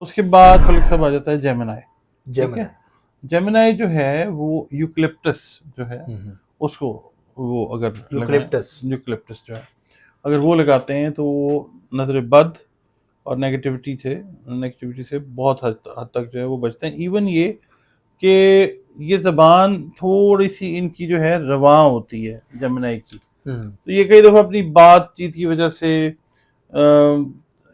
उसके बाद फलक साहब आ जाता है जेमिनाई। ठीक जेमिनाई है, जेमिनाई जो है वो यूकलिप्टस जो है उसको, वो अगर यूकलिप्टस यूकलिप्टस जो है अगर वो लगाते हैं तो वो नजर बद और नेगेटिविटी से बहुत हद तक जो है वो बचते हैं। इवन ये कि ये जबान थोड़ी सी इनकी जो है रवां होती है जेमिनाई की, तो ये कई दफ़ा अपनी बातचीत की वजह से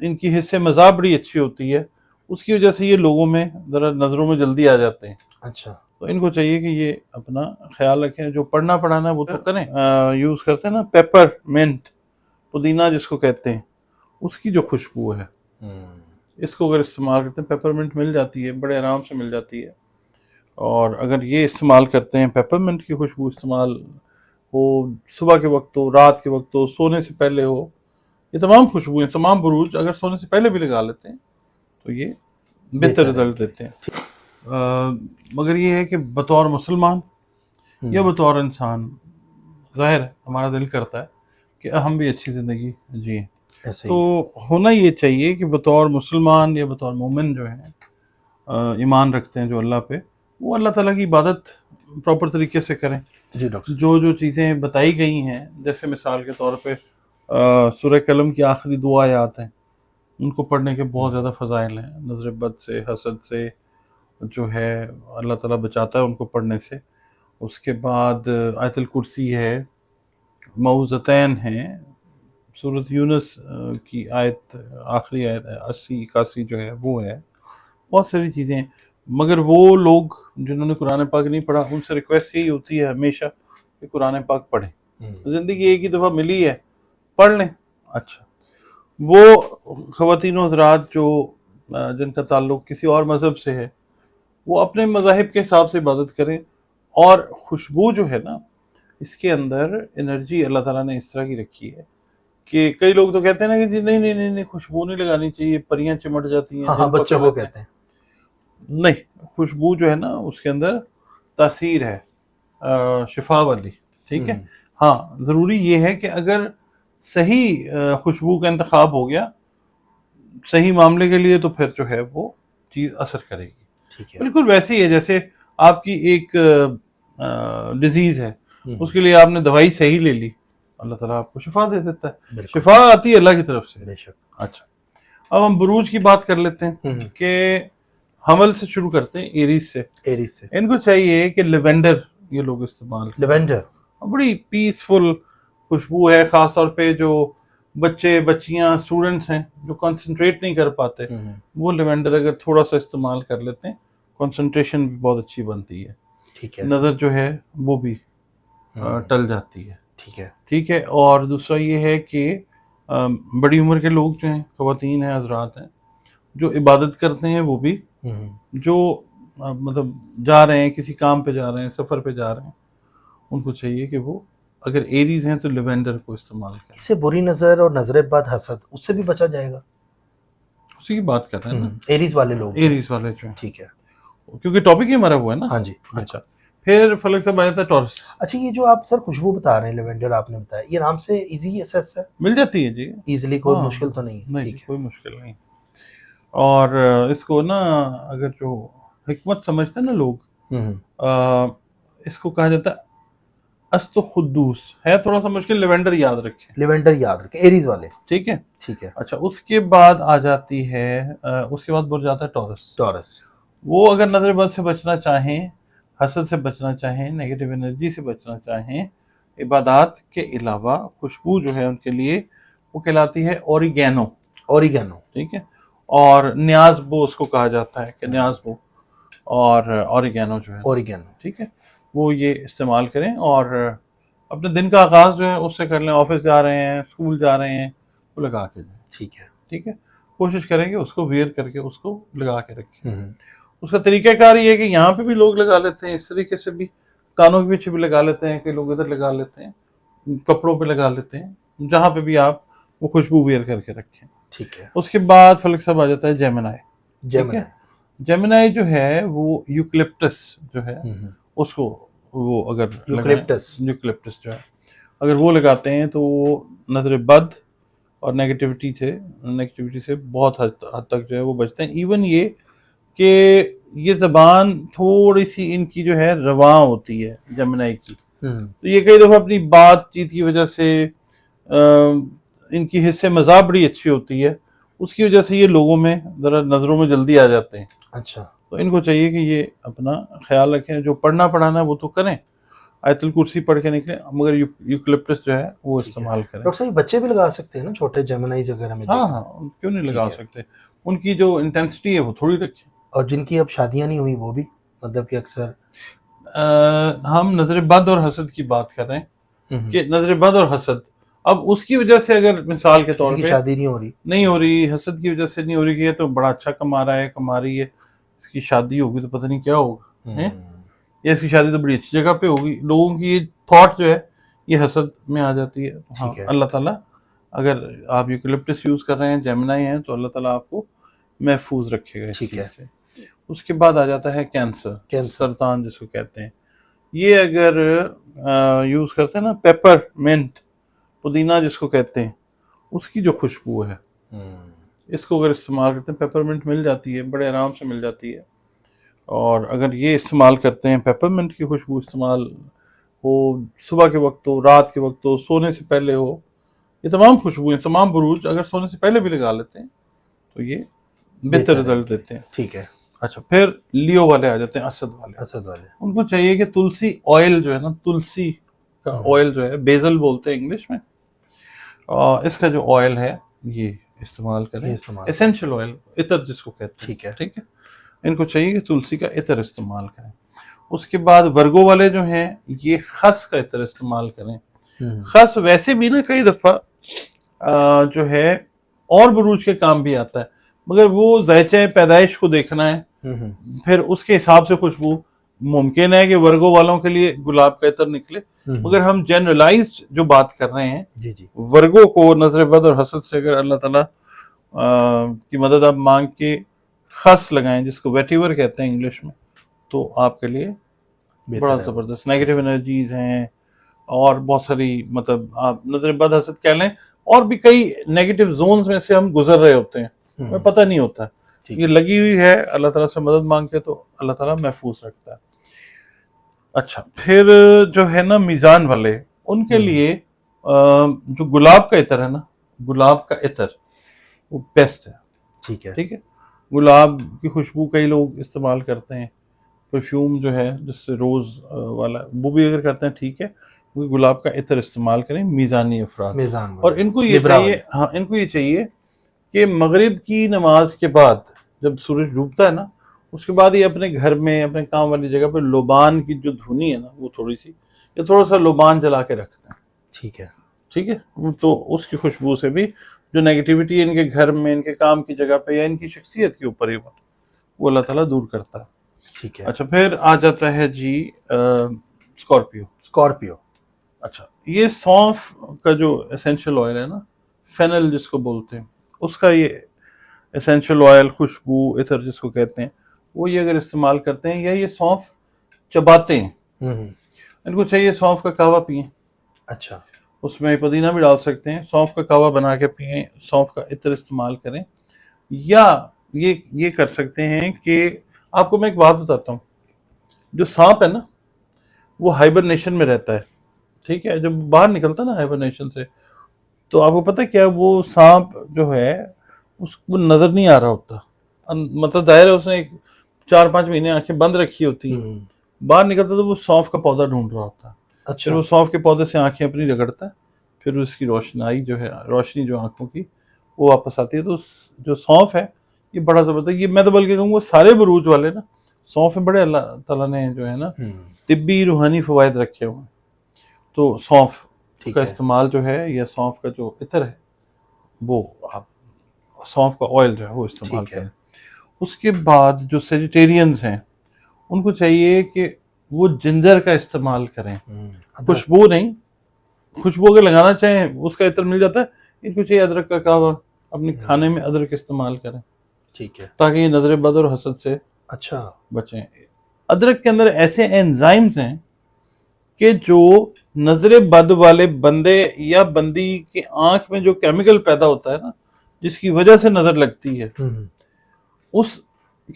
इनकी हिस्से मज़ाक बड़ी अच्छी होती है, उसकी वजह से ये लोगों में ज़रा नज़रों में जल्दी आ जाते हैं। अच्छा तो इनको चाहिए कि ये अपना ख्याल रखें, जो पढ़ना पढ़ाना वो तो करें। यूज़ करते हैं ना पेपर मिंट, पुदीना जिसको कहते हैं, उसकी जो खुशबू है इसको अगर इस्तेमाल करते हैं, पेपरमिंट मिल जाती है, बड़े आराम से मिल जाती है, और अगर ये इस्तेमाल करते हैं, पेपरमिंट की खुशबू इस्तेमाल हो, सुबह के वक्त हो, रात के वक्त हो, सोने से पहले हो, ये तमाम खुशबुएं, तमाम बुरूज अगर सोने से पहले भी लगा लेते हैं तो ये बेहतर रिजल्ट देते हैं। मगर ये है कि बतौर मुसलमान या बतौर इंसान, ज़ाहिर है हमारा दिल करता है कि हम भी अच्छी ज़िंदगी जिए, तो होना ये चाहिए कि बतौर मुसलमान या बतौर मोमिन जो है ईमान रखते हैं जो अल्लाह पे, वो अल्लाह ताला की इबादत प्रॉपर तरीके से करें। जी डॉक्टर, जो चीज़ें बताई गई हैं, जैसे मिसाल के तौर पे सूरह कलम की आखिरी 2 आयत हैं, उनको पढ़ने के बहुत ज़्यादा फ़ज़ाइल हैं। नज़र बद से, हसद से जो है अल्लाह ताला बचाता है उनको पढ़ने से। उसके बाद आयतुल कुर्सी है, मऊज़तैन हैं, सूरत यूनुस की आयत, आखिरी आयत 80-81 जो है वो है, बहुत सारी चीज़ें हैं। मगर वो लोग जिन्होंने कुरान पाक नहीं पढ़ा, उनसे रिक्वेस्ट यही होती है हमेशा कि कुरान पाक पढ़ें। ज़िंदगी एक ही दफ़ा मिली है, पढ़ लें। अच्छा, वो ख़वातीन हज़रात जो जिनका ताल्लुक़ किसी और मज़हब से है, वो अपने मज़ाहिब के हिसाब से इबादत करें। और खुशबू जो है ना, इसके अंदर एनर्जी अल्लाह ताला ने इस तरह की रखी है कि कई लोग तो कहते हैं ना कि जी नहीं नहीं नहीं नहीं, खुशबू नहीं लगानी चाहिए, परियां चिमट जाती हैं, हाँ बच्चों को कहते हैं। नहीं, खुशबू जो है ना उसके अंदर तासीर है शिफा वाली। ठीक है, हाँ, ज़रूरी ये है कि अगर सही खुशबू का इंतखाब हो गया सही मामले के लिए, तो फिर जो है वो चीज़ असर करेगी। बिल्कुल वैसे ही है जैसे आपकी एक डिजीज़ है, उसके लिए आपने दवाई सही ले ली, अल्लाह ताला आपको शिफा दे देता है। शिफा आती है अल्लाह की तरफ से। बेशक। अच्छा, अब हम बुरूज की बात कर लेते हैं कि हमल से शुरू करते हैं, एरीज से। इनको चाहिए कि लेवेंडर ये लोग इस्तेमाल करें। लेवेंडर बड़ी पीसफुल खुशबू है, ख़ास तौर पे जो बच्चे बच्चियां स्टूडेंट्स हैं जो कंसंट्रेट नहीं कर पाते, वो लेवेंडर अगर थोड़ा सा इस्तेमाल कर लेते हैं, कंसंट्रेशन भी बहुत अच्छी बनती है। नज़र जो है वो भी टल जाती है। ठीक है। और दूसरा ये है कि बड़ी उम्र के लोग जो हैं, ख़वातीन हैं, हज़रात हैं, जो इबादत करते हैं, वो भी जो मतलब जा रहे हैं, किसी काम पे जा रहे हैं, सफ़र पे जा रहे हैं, उनको चाहिए कि वो अगर एरीज हैं तो लेवेंडर को इस्तेमाल करें। इससे बुरी नज़र और नज़र बद, हसद, उससे भी बचा जाएगा। उसी की बात कर रहे हैं ना, एरीज वाले लोग, एरीज वाले जो हैं। ठीक है, क्योंकि टॉपिक ही हमारा हुआ है ना। हाँ जी। अच्छा, फिर फलक साहब आया था टॉरस। अच्छा, ये जो आप सर खुशबू बता रहे हैं, लेवेंडर आपने बताया, ये नाम से इजी एक्सेस है, मिल जाती है जी, इजीली, कोई मुश्किल तो नहीं है? नहीं, कोई मुश्किल नहीं। और इसको ना अगर जो हिकमत समझते हैं ना लोग, इसको कहा जाता है अस्तो खुद्दूस। है थोड़ा सा मुश्किल, लेवेंडर याद रखें, एरीज वाले। ठीक है। अच्छा, उसके बाद आ जाती है उसके बाद बढ़ जाता है टॉरस। वो अगर नजर बद से बचना चाहें, हसद से बचना चाहें, नेगेटिव एनर्जी से बचना चाहें, इबादत के अलावा खुशबू जो है उनके लिए वो कहलाती है ओरिगैनो। ठीक है, और न्याज़बो उसको कहा जाता है कि न्याज़बो और ओरिगैनो जो है, ठीक है, वो ये इस्तेमाल करें और अपने दिन का आगाज़ जो है उससे कर लें। ऑफिस जा रहे हैं, स्कूल जा रहे हैं, वो लगा के जाएं। ठीक है, कोशिश करेंगे उसको वेयर करके उसको लगा के रखें। उसका तरीक़ाकार ये है कि यहाँ पे भी लोग लगा लेते हैं, इस तरीके से भी कानों के पीछे भी लगा लेते हैं, कि लोग इधर लगा लेते हैं, कपड़ों पे लगा लेते हैं, जहाँ पे भी आप वो खुशबू वेयर करके रखें। ठीक है। उसके बाद फलक साहब आ जाता है जेमिनाई। जेमिनाई जो है वो यूकलिप्टस जो है उसको, वो अगर यूकलिप्टस जो है अगर वो लगाते हैं तो वो नजर बद और नेगेटिविटी से बहुत हद तक जो है वो बचते हैं। इवन ये कि ये ज़बान थोड़ी सी इनकी जो है रवां होती है जमुनाई की, तो ये कई दफ़ा अपनी बातचीत की वजह से इनकी हिस्से मज़ाक बड़ी अच्छी होती है, उसकी वजह से ये लोगों में ज़रा नज़रों में जल्दी आ जाते हैं। अच्छा, तो इनको चाहिए कि ये अपना ख्याल रखें, जो पढ़ना पढ़ाना है वो तो करें, आयतुल कुर्सी पढ़ के निकले, मगर यूकलिप्टस जो है वो इस्तेमाल करें। डॉक्टर साहब बच्चे भी लगा सकते हैं ना, छोटे जेमिनाइज वगैरह में? हाँ हाँ, क्यों नहीं लगा सकते, उनकी जो इंटेंसिटी है वो थोड़ी रखें। और जिनकी अब शादियां नहीं हुई वो भी, मतलब कि अक्सर हम नजर बद और हसद की बात कर रहे हैं कि नजर बद और हसद, अब उसकी वजह से अगर मिसाल के तौर पे शादी नहीं हो रही, हसद की वजह से नहीं हो रही है, तो बड़ा अच्छा कमा रहा है, कमा रही है, इसकी शादी होगी तो पता नहीं क्या होगा है, या इसकी शादी तो बड़ी अच्छी जगह पे होगी, लोगों की थॉट जो है ये हसद में आ जाती है। हाँ, अल्लाह ताला, अगर आप यूकलिप्टस यूज कर रहे हैं, जेमिनाई हैं, तो अल्लाह ताला आपको महफूज रखेगा इस चीज से। उसके बाद आ जाता है कैंसर, सरतान जिसको कहते हैं। ये अगर यूज करते हैं ना, पेपरमिंट, पुदीना जिसको कहते हैं, उसकी जो खुशबू है, इसको अगर इस्तेमाल करते हैं, पेपरमिंट मिल जाती है, बड़े आराम से मिल जाती है, और अगर ये इस्तेमाल करते हैं, पेपरमिंट की खुशबू इस्तेमाल हो, सुबह के वक्त हो, रात के वक्त हो, सोने से पहले हो, ये तमाम खुशबुएं, तमाम बुरूज अगर सोने से पहले भी लगा लेते हैं तो ये बेहतर रिजल्ट देते हैं। ठीक है। अच्छा, फिर लियो वाले आ जाते हैं, असद वाले। उनको चाहिए कि तुलसी ऑयल जो है ना, तुलसी का ऑयल जो है, बेजल बोलते हैं इंग्लिश में, इसका जो ऑयल है ये इस्तेमाल करें, एसेंशियल ऑयल, इतर जिसको कहते हैं। ठीक है, इनको चाहिए कि तुलसी का इतर इस्तेमाल करें। उसके बाद वर्गो वाले जो हैं, ये खस का इतर इस्तेमाल करें। खस वैसे भी ना कई दफा जो है और बुरूज के काम भी आता है, मगर वो ज़ायचे पैदाइश को देखना है, फिर उसके हिसाब से खुशबू मुमकिन है कि वर्गो वालों के लिए गुलाब का इतर निकले, मगर हम जनरलाइज्ड जो बात कर रहे हैं, वर्गो को नजर बद और हसद से अगर अल्लाह ताला की मदद आप मांग के खस लगाएं, जिसको वेटिवर कहते हैं इंग्लिश में, तो आपके लिए बड़ा जबरदस्त। नेगेटिव एनर्जीज हैं और बहुत सारी, मतलब आप नजर बद हसद कह लें, और भी कई नेगेटिव जोन्स में से हम गुजर रहे होते हैं, हमें पता नहीं होता, ये लगी हुई है, अल्लाह ताला से मदद मांग के तो अल्लाह ताला महफूज रखता है। अच्छा, फिर जो है ना मीज़ान वाले, उनके लिए जो गुलाब का इतर है ना, गुलाब का इतर वो बेस्ट है। ठीक है, गुलाब की खुशबू कई लोग इस्तेमाल करते हैं, परफ्यूम जो है जिससे रोज़ वाला, वो भी अगर करते हैं ठीक है, वो गुलाब का इतर इस्तेमाल करें मीज़ानी अफराद। और इनको ये चाहिए, हाँ, इनको ये चाहिए कि मगरिब की नमाज के बाद जब सूरज डूबता है ना, उसके बाद ये अपने घर में, अपने काम वाली जगह पे लोबान की जो धुनी है ना, वो थोड़ी सी, ये थोड़ा सा लोबान जला के रखते हैं। ठीक है, तो उसकी खुशबू से भी जो नेगेटिविटी इनके घर में, इनके काम की जगह पे, या इनकी शख्सियत के ऊपर ही, वो अल्लाह ताला दूर करता है। ठीक है। अच्छा, फिर आ जाता है जी स्कॉर्पियो। अच्छा, ये सौंफ का जो एसेंशियल ऑयल है ना, फेनल जिसको बोलते हैं, उसका ये एसेंशियल ऑयल, खुशबू, इतर जिसको कहते हैं, वो ये अगर इस्तेमाल करते हैं, या ये सौंफ चबाते हैं, इनको चाहिए सौंफ का कहवा पिए। अच्छा, उसमें पुदीना भी डाल सकते हैं, सौंफ का कहवा बना के पिए, सौंफ का इतर इस्तेमाल करें, या ये कर सकते हैं कि आपको मैं एक बात बताता हूँ, जो सांप है ना, वो हाइबरनेशन में रहता है। ठीक है, जब बाहर निकलता है ना हाइबरनेशन से, तो आपको पता है क्या, वो सांप जो है उसको नजर नहीं आ रहा होता, मतलब दायरा उसने 4-5 महीने आंखें बंद रखी होती है, बाहर निकलता तो वो सौंफ का पौधा ढूंढ रहा होता है। अच्छा, फिर वो सौंफ के पौधे से आंखें अपनी रगड़ता है, फिर उसकी रोशनी जो आंखों की, वो वापस आती है। तो जो सौंफ है ये बड़ा जबरदस्त, ये मैं तो बल्कि कहूँगा सारे बरूज वाले ना सौंफ में बड़े अल्लाह ताला ने जो है ना तिब्बी रूहानी फवायद रखे हुए हैं। तो सौंफ का इस्तेमाल जो है, या सौंफ का जो इतर है, वो आप सौंफ का ऑयल जो है वो इस्तेमाल करें। उसके बाद जो वेजिटेरियंस हैं, उनको चाहिए कि वो जिंजर का इस्तेमाल करें, खुशबू नहीं, खुशबू अगर लगाना चाहें उसका इतर मिल जाता है, इनको चाहिए अदरक का कहवा, अपने खाने में अदरक इस्तेमाल करें। ठीक है, ताकि ये नजर बद और हसद से बचें। अदरक के अंदर ऐसे एंजाइम्स हैं कि जो नजरे बद वाले बंदे या बंदी की आंख में जो केमिकल पैदा होता है ना, जिसकी वजह से नजर लगती है, उस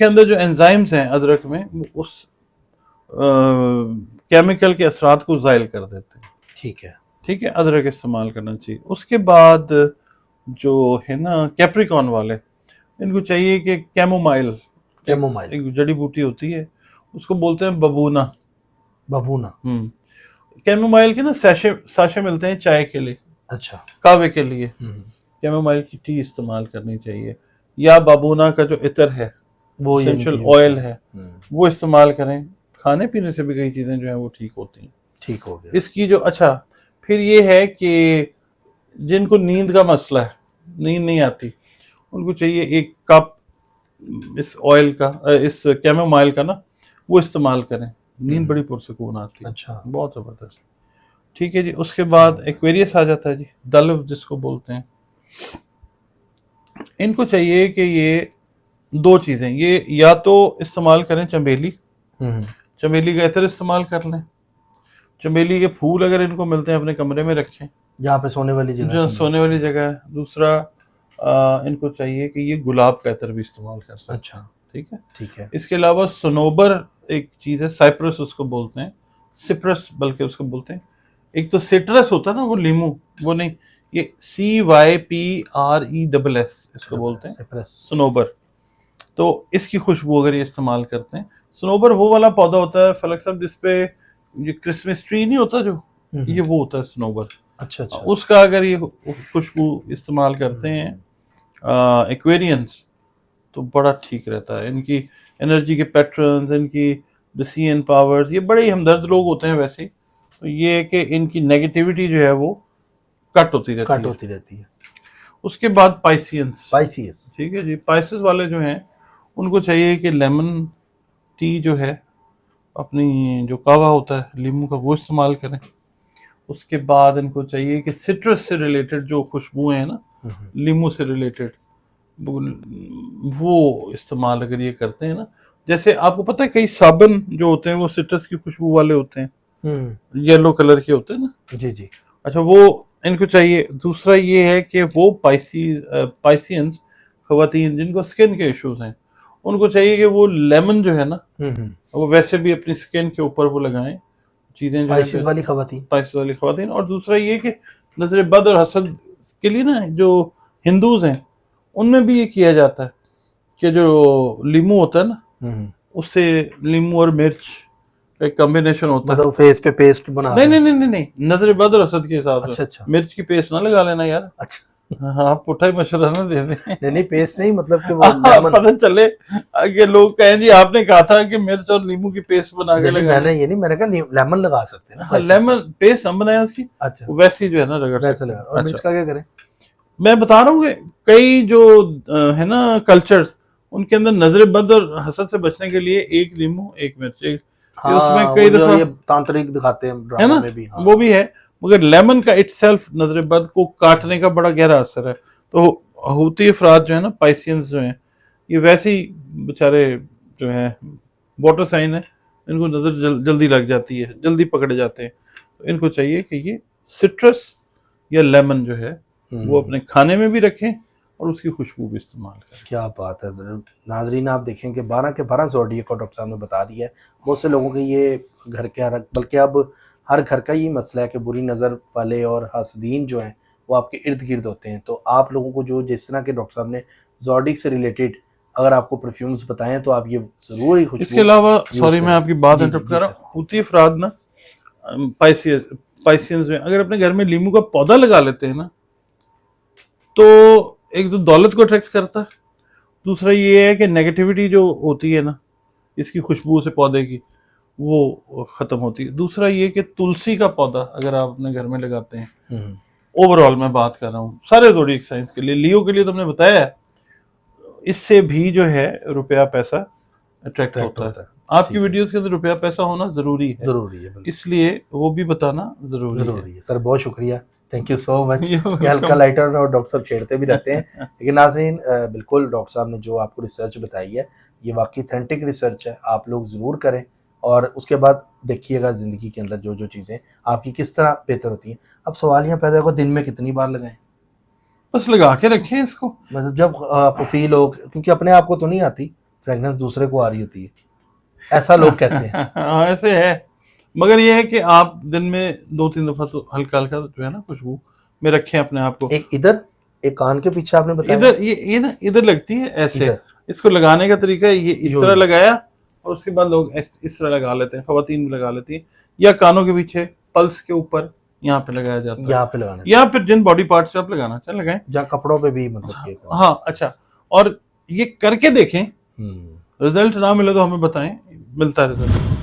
के अंदर जो एंजाइम्स हैं अदरक में, उस केमिकल के असरात को ज़ाइल कर देते हैं। ठीक है, अदरक इस्तेमाल करना चाहिए। उसके बाद जो है ना कैप्रिकॉन वाले, इनको चाहिए कि कैमोमाइल एक जड़ी बूटी होती है, उसको बोलते हैं बबूना। कैमोमाइल के ना साशे मिलते हैं चाय के लिए, अच्छा, कावे के लिए। कैमोमाइल की टी इस्तेमाल करनी चाहिए, या बबूना का जो इतर है, वो एसेंशियल ऑयल है, वो इस्तेमाल करें। खाने पीने से भी कई चीज़ें जो हैं वो ठीक होती हैं। ठीक हो गया इसकी जो अच्छा, फिर ये है कि जिनको नींद का मसला है, नींद नहीं आती, उनको चाहिए 1 कप इस ऑयल का, इस कैमोमाइल का ना, वो इस्तेमाल करें। नींद बड़ी पुरसकून आती है। अच्छा, बहुत ज़बरदस्त। ठीक है जी। उसके बाद एक्वेरियस आ जाता है जी, दल्व जिसको बोलते हैं। इनको चाहिए कि ये 2 चीज़ें, ये या तो इस्तेमाल करें चमेली, चमेली का इत्र इस्तेमाल कर लें। चमेली के फूल अगर इनको मिलते हैं अपने कमरे में रखें, जहाँ पे सोने वाली जगह, जो सोने वाली जगह है। दूसरा इनको चाहिए कि ये गुलाब का इत्र भी इस्तेमाल कर सकते हैं। अच्छा, ठीक है। इसके अलावा सनोबर एक चीज़ है, साइप्रस उसको बोलते हैं, सिप्रस बल्कि उसको बोलते हैं। एक तो सिट्रस होता है ना, वो लीमू, वो नहीं, ये CYPRESS इसको बोलते हैं, सनोबर। तो इसकी खुशबू अगर ये इस्तेमाल करते हैं, सनोबर वो वाला पौधा होता है फलक साहब जिसपे ये क्रिसमस ट्री नहीं होता जो, ये वो होता है सनोबर। अच्छा, उसका अगर ये खुशबू इस्तेमाल करते हैं एक्वेरियंस, तो बड़ा ठीक रहता है। इनकी एनर्जी के पैटर्न्स, इनकी डिसीजन पावर्स, ये बड़े ही हमदर्द लोग होते हैं वैसे। तो ये है कि इनकी नेगेटिविटी जो है वो कट होती रहती है। उसके बाद पाइसियंस, ठीक है जी। पाइसिस वाले जो हैं उनको चाहिए कि लेमन टी जो है, अपनी जो कावा होता है लीमू का, वो इस्तेमाल करें। उसके बाद इनको चाहिए कि सिट्रस से रिलेटेड जो खुशबुएं हैं ना, लीमू से रिलेटेड, वो इस्तेमाल अगर ये करते हैं ना, जैसे आपको पता है कई साबुन जो होते हैं वो सिट्रस की खुशबू वाले होते हैं, येलो कलर के होते हैं ना जी। अच्छा, वो इनको चाहिए। दूसरा ये है कि वो पाइसियंस खवातीन जिनको स्किन के इश्यूज हैं, उनको चाहिए कि वो लेमन जो है ना, वो वैसे भी अपनी स्किन के ऊपर वो लगाएं चीजें, पाइसिस वाली खवातीन। और दूसरा ये कि नजर बद और हसद के लिए ना, जो हिंदूज हैं उनमें भी ये किया जाता है कि जो लीमू होता है ना, उससे लीमू और मिर्च एक कॉम्बिनेशन होता है, मतलब फेस पे पेस्ट बना। नहीं, नजर बद और हसद के हिसाब से। अच्छा। मिर्च की पेस्ट ना लगा लेना यार। अच्छा, हाँ, आप पुट्ठा ही मशवरा ना दे दें। नहीं पेस्ट नहीं, मतलब कि वो लेमन, पता चले कि लोग कहें जी आपने कहा था कि मिर्च और नींबू की पेस्ट बना के लगा। मैंने ये नहीं, मैंने कहा लेमन लगा सकते हैं ना। लेमन पेस्ट हम बनाए उसकी। अच्छा, वैसी जो है ना रगड़ वैसे लगा। और मिर्च का क्या करें? मैं बता रहा हूँ कि कई जो है ना कल्चर्स, उनके अंदर नजर बद और हसद से बचने के लिए 1 नींबू 1 मिर्च, हाँ, उसमें कई दफा ये तांत्रिक दिखाते हैं ड्रामा में भी, हाँ। वो भी है, मगर लेमन का इटसेल्फ नजर बद को काटने का बड़ा गहरा असर है। तो हूती अफराद जो है ना, पाइसियंस जो हैं, ये वैसे ही बेचारे जो है वाटर साइन है, इनको नजर जल्दी लग जाती है, जल्दी पकड़े जाते हैं। तो इनको चाहिए कि ये सिट्रस या लेमन जो है वो अपने खाने में भी रखें और उसकी खुशबू भी इस्तेमाल करें। क्या बात है। नाजरीन आप देखें कि 12 के 12 ज़ोडिएक को डॉक्टर साहब ने बता दिया है। बहुत से लोगों के ये घर के बल्कि अब हर घर का ही मसला है कि बुरी नज़र वाले और हसदीन जो हैं वो आपके इर्द गिर्द होते हैं। तो आप लोगों को जो जिस तरह के डॉक्टर साहब ने ज़ोडिक से रिलेटेड अगर आपको परफ्यूम्स बताएं तो आप ये ज़रूर ही खुशबू। इसके अलावा सॉरी मैं आपकी बात इंटरप्ट कर रहा हूँ, हूती अफराद ना पाइसियंस में अगर अपने घर में लीमू का पौधा लगा लेते हैं ना, तो एक तो दौलत को अट्रैक्ट करता है, दूसरा ये है कि नेगेटिविटी जो होती है ना इसकी खुशबू से पौधे की, वो ख़त्म होती है। दूसरा ये कि तुलसी का पौधा अगर आप अपने घर में लगाते हैं, ओवरऑल मैं बात कर रहा हूँ सारे ज़ोडिएक साइंस के लिए, लियो के लिए तो हमने बताया है, इससे भी जो है रुपया पैसा अट्रैक्ट होता है। आपकी वीडियोस के अंदर रुपया पैसा होना जरूरी है, इसलिए वो भी बताना जरूरी है। सर बहुत शुक्रिया, थैंक यू सो मच। ये हल्का लाइटर और डॉक्टर साहब छेड़ते भी रहते हैं, लेकिन नाज़रीन बिल्कुल डॉक्टर साहब ने जो आपको रिसर्च बताई है ये वाकई ऑथेंटिक रिसर्च है, आप लोग ज़रूर करें। और उसके बाद देखिएगा ज़िंदगी के अंदर जो जो चीज़ें आपकी किस तरह बेहतर होती हैं। अब सवाल यहाँ पैदा होगा दिन में कितनी बार लगाएं? बस लगा के रखें इसको। मतलब जब आपको फील हो, क्योंकि अपने आप को तो नहीं आती फ्रेगनेंस, दूसरे को आ रही होती है, ऐसा लोग कहते हैं। हाँ ऐसे है, मगर ये है कि आप दिन में 2-3 दफा तो हल्का हल्का जो है ना खुशबू में रखें अपने आप को। एक इधर, एक कान के पीछे आपने बताया, इधर ये ना इधर लगती है ऐसे। इधर। इसको लगाने का तरीका है ये, इस यूं तरह यूं। लगाया और उसके बाद लोग इस तरह लगा लेते हैं, खवातीन भी लगा लेती हैं, या कानों के पीछे पल्स के ऊपर यहाँ पे लगाया जाता है, यहाँ पे लगाना, या फिर जिन बॉडी पार्ट्स पे आप लगाना चाहें लगाएं। जहाँ कपड़ों पे भी मतलब कि हाँ अच्छा, और ये करके देखें, रिजल्ट ना मिले तो हमें बताएं, मिलता है रिजल्ट।